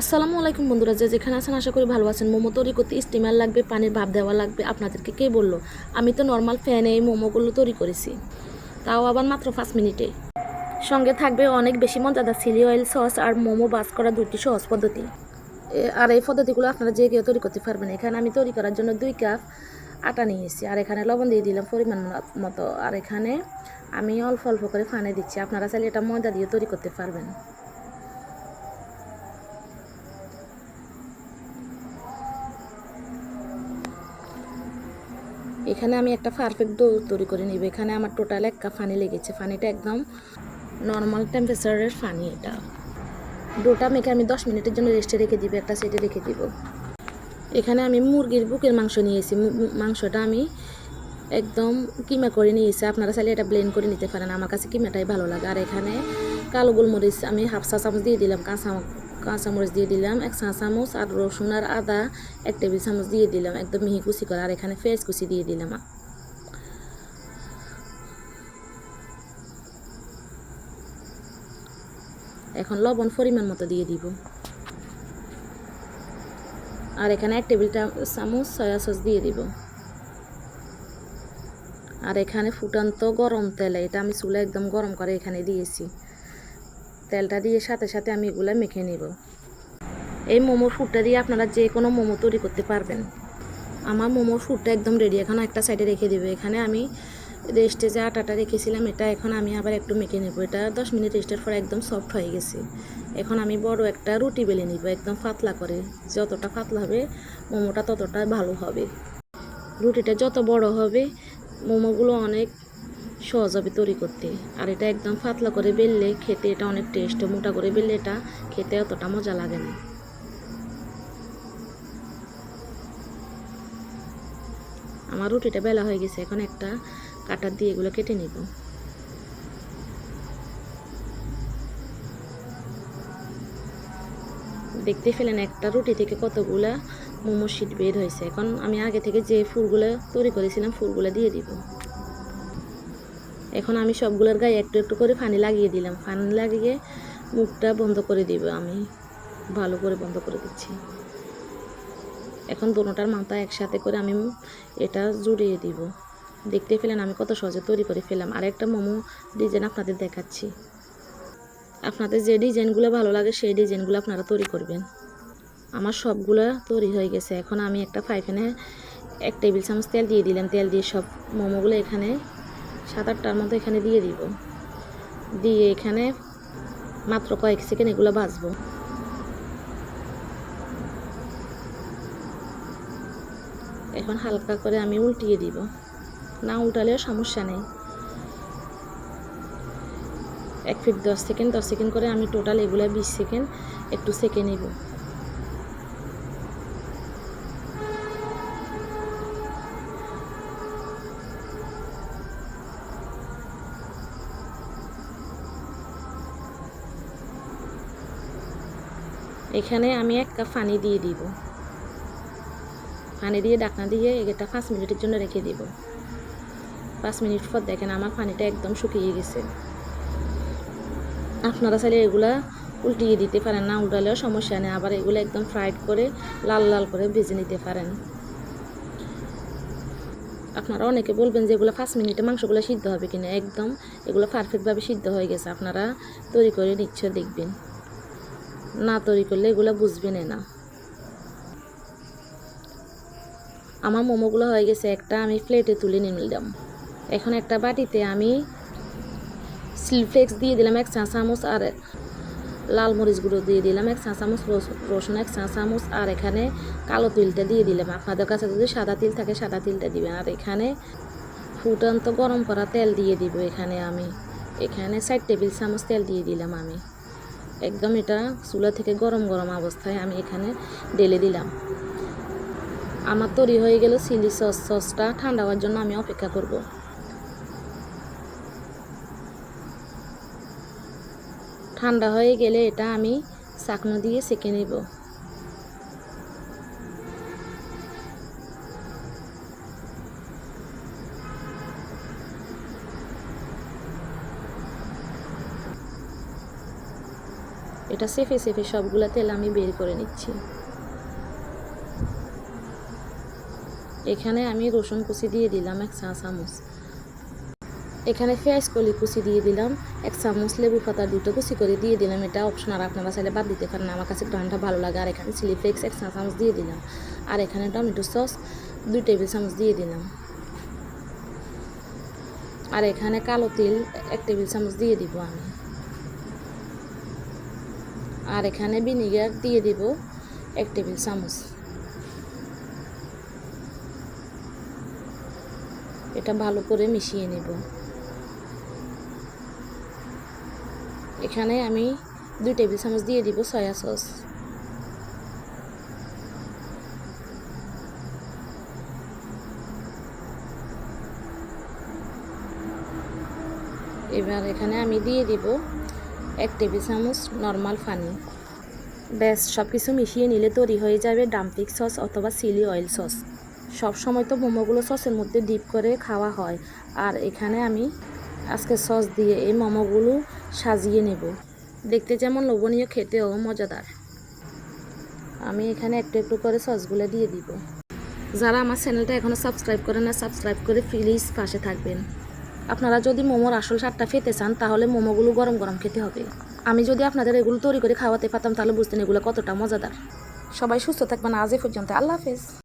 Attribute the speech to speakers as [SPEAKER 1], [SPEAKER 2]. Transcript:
[SPEAKER 1] আসসালামু আলাইকুম বন্ধুরা, যে যেখানে আছেন আশা করি ভালো আছেন। মোমো তৈরি করতে স্টিমার লাগবে, পানির ভাপ দেওয়া লাগবে। আপনাদেরকে কে বললো? আমি তো নর্মাল ফ্যানে এই মোমোগুলো তৈরি করেছি, তাও আবার মাত্র 5 মিনিটে। সঙ্গে থাকবে অনেক বেশি মজাদার চিলি অয়েল সস আর মোমো বাস করা 2টি সহজ পদ্ধতি। আর এই পদ্ধতিগুলো আপনারা যে কেউ তৈরি করতে পারবেন। এখানে আমি তৈরি করার জন্য 2 কাপ আটা নিয়েছি, আর এখানে লবণ দিয়ে দিলাম পরিমাণ মতো, আর এখানে আমি অল্প অল্প করে পানি দিচ্ছি। আপনারা চাইলে এটা ময়দা দিয়ে তৈরি করতে পারবেন। এখানে আমি একটা পারফেক্ট ডো তৈরি করে নিব। এখানে আমার টোটাল 1 কাপ পানি লেগেছে। পানিটা একদম নর্মাল টেম্পারেচারের পানি। এটা ডোটা মেখে আমি 10 মিনিটের জন্য রেস্টে রেখে দিব, একটা সাইডে রেখে দিব। এখানে আমি মুরগির বুকের মাংস নিয়েছি। মাংসটা আমি একদম কিমা করে নিয়েছি। আপনারা চাইলে এটা ব্লেন্ড করে নিতে পারেন, আমার কাছে কিমাটাই ভালো লাগে। আর এখানে কালো গোলমরিচ আমি হাফ চা চামচ দিয়ে দিলাম, কাঁচামরিচ দিয়ে দিলাম 1 চা চামচ, আর রসুন আর আদা 1 টেবিল চামচ দিয়ে দিলাম একদম মিহি কুচি করে। আর এখানে পেঁয়াজ কুচি দিয়ে দিলাম। এখন লবণ পরিমাণ মতো দিয়ে দিব। আর এখানে 1 টেবিল চামচ সয়া সস দিয়ে দিব। আর এখানে ফুটান্ত গরম তেল, এটা আমি চুলা একদম গরম করে এখানে দিয়েছি। তেলটা দিয়ে সাথে সাথে আমি এগুলা মেখে নিব। এই মোমোর ফুটটা দিয়ে আপনারা যে কোনো মোমো তৈরি করতে পারবেন। আমার মোমোর ফুটটা একদম রেডি। এখন একটা সাইডে রেখে দেবো। এখানে আমি রেস্টে যে আটাটা রেখেছিলাম, এটা এখন আমি আবার একটু মেখে নেব। এটা 10 মিনিট রেস্টের পর একদম সফট হয়ে গেছে। এখন আমি বড় একটা রুটি বেলে নিব, একদম পাতলা করে। যতটা পাতলা হবে মোমোটা ততটা ভালো হবে। রুটিটা যত বড় হবে মোমোগুলো অনেক সহজ হবে তৈরি করতে। আর এটা একদম পাতলা করে বেললে খেতে এটা অনেক টেস্ট, মোটা করে বেললে এটা খেতে অতটা মজা লাগে না। আমার রুটিটা বেলা হয়ে গেছে। এখন একটা কাটার দিয়ে এগুলো কেটে নিব। দেখতে পেলেন একটা রুটি থেকে কতগুলা মোমো শিট বের হয়েছে। এখন আমি আগে থেকে যে ফুলগুলো তৈরি করেছিলাম ফুলগুলো দিয়ে দিব। এখন আমি সবগুলোর গায়ে একটু একটু করে পানি লাগিয়ে দিলাম। পানি লাগিয়ে মুখটা বন্ধ করে দিব। আমি ভালো করে বন্ধ করে দিচ্ছি। এখন দোনোটার মাথা একসাথে করে আমি এটা জুড়িয়ে দিব। দেখতে পেলেন আমি কত সহজে তৈরি করে ফেলাম। আর একটা মোমো ডিজাইন আপনাদের দেখাচ্ছি। আপনাদের যে ডিজাইনগুলো ভালো লাগে সেই ডিজাইনগুলো আপনারা তৈরি করবেন। আমার সবগুলো তৈরি হয়ে গেছে। এখন আমি একটা ফ্রাই প্যানে 1 টেবিল চামচ তেল দিয়ে দিলাম। তেল দিয়ে সব মোমোগুলো এখানে 7-8টার মতো এখানে দিয়ে দিব। দিয়ে এখানে মাত্র কয়েক সেকেন্ড এগুলো ভাজবো। এখন হালকা করে আমি উল্টিয়ে দিব, না উল্টালেও সমস্যা নেই। 1 ফিট 10 সেকেন্ড করে আমি টোটাল এগুলো 20 সেকেন্ড একটু সেকে নেব। এখানে আমি 1 কাপ পানি দিয়ে দিব। পানি দিয়ে ঢাকনা দিয়ে এটা 5 মিনিটের জন্য রেখে দিব। 5 মিনিট পর দেখেন আমার পানিটা একদম শুকিয়ে গেছে। আপনারা চাইলে এগুলা উল্টিয়ে দিতে পারেন, না উল্টালেও সমস্যা নেই। আবার এগুলো একদম ফ্রাইড করে লাল লাল করে ভেজে নিতে পারেন। আপনারা অনেকে বলবেন যে এগুলো 5 মিনিটে মাংসগুলো সিদ্ধ হবে কিনা। একদম এগুলো পারফেক্টভাবে সিদ্ধ হয়ে গেছে। আপনারা তৈরি করে নিচ্ছে দেখবেন, না তৈরি করলে এগুলো বুঝবেন না। আমার মোমোগুলো হয়ে গেছে। একটা আমি প্লেটে তুলে নিলাম। এখন একটা বাটিতে আমি চিলি ফ্লেক্স দিয়ে দিলাম 1 চা চামচ, আর লাল মরিচ গুঁড়ো দিয়ে দিলাম 1 চা চামচ, রসুন 1 চা চামচ, আর এখানে কালো তিলটা দিয়ে দিলাম। আপনাদের কাছে যদি সাদা তিল থাকে সাদা তিলটা দিবেন। আর এখানে ফুটন্ত গরম করা তেল দিয়ে দিব। এখানে 4 টেবিল চামচ তেল দিয়ে দিলাম। আমি একদম এটা চুলা থেকে গরম গরম অবস্থায় আমি এখানে ঢেলে দিলাম। আমার তৈরি হয়ে গেল চিলি সসটা ঠান্ডা হওয়ার জন্য আমি অপেক্ষা করব। ঠান্ডা হয়ে গেলে এটা আমি চাকনা দিয়ে সেঁকে নেব। এটা এটা সেফে সেফে সবগুলো তেল আমি বের করে নিচ্ছি। এখানে আমি রসুন কুচি দিয়ে দিলাম 1 চা চামচ। এখানে পেঁয়াজ কলি কুচি দিয়ে দিলাম 1 চামচ, লেবু পাতা 2টো কুচি করে দিয়ে দিলাম। এটা অপশনাল, আপনারা চাইলে বাদ দিতে পারেন, আমার কাছে গ্রানটা ভালো লাগে। আর এখানে চিলি ফ্লেক্স 1 চা চামচ দিয়ে দিলাম। আর এখানে টমেটো সস 2 টেবিল চামচ দিয়ে দিলাম। আর এখানে কালো তিল 1 টেবিল চামচ দিয়ে দিব আমি। আর এখানে ভিনেগার দিয়ে দিব 1 টেবিল চামচ। এটা ভালো করে মিশিয়ে নেব। এখানে আমি 2 টেবিল চামচ দিয়ে দিব সয়া সস। এবার এখানে আমি দিয়ে দিব 1 টেবিল চামচ নর্মাল পানি। ব্যাস সব কিছু মিশিয়ে নিলে তৈরি হয়ে যাবে ডাম্পলিং সস অথবা চিলি অয়েল সস। সব সময় তো মোমোগুলো সসের মধ্যে ডিপ করে খাওয়া হয়, আর এখানে আমি আজকে সস দিয়ে এই মোমোগুলো সাজিয়ে নেব। দেখতে যেমন লোভনীয়, খেতেও মজাদার। আমি এখানে একটু একটু করে সসগুলো দিয়ে দিব। যারা আমার চ্যানেলটা এখনও সাবস্ক্রাইব করেন না, সাবস্ক্রাইব করে প্লিজ পাশে থাকবেন। আপনারা যদি মোমোর আসল স্বাদটা খেতে চান তাহলে মোমোগুলো গরম গরম খেতে হবে। আমি যদি আপনাদের এগুলো তৈরি করে খাওয়াতে পারতাম তাহলে বুঝতেন এগুলো কতটা মজাদার। সবাই সুস্থ থাকবেন। আজ এ পর্যন্ত, আল্লাহ হাফেজ।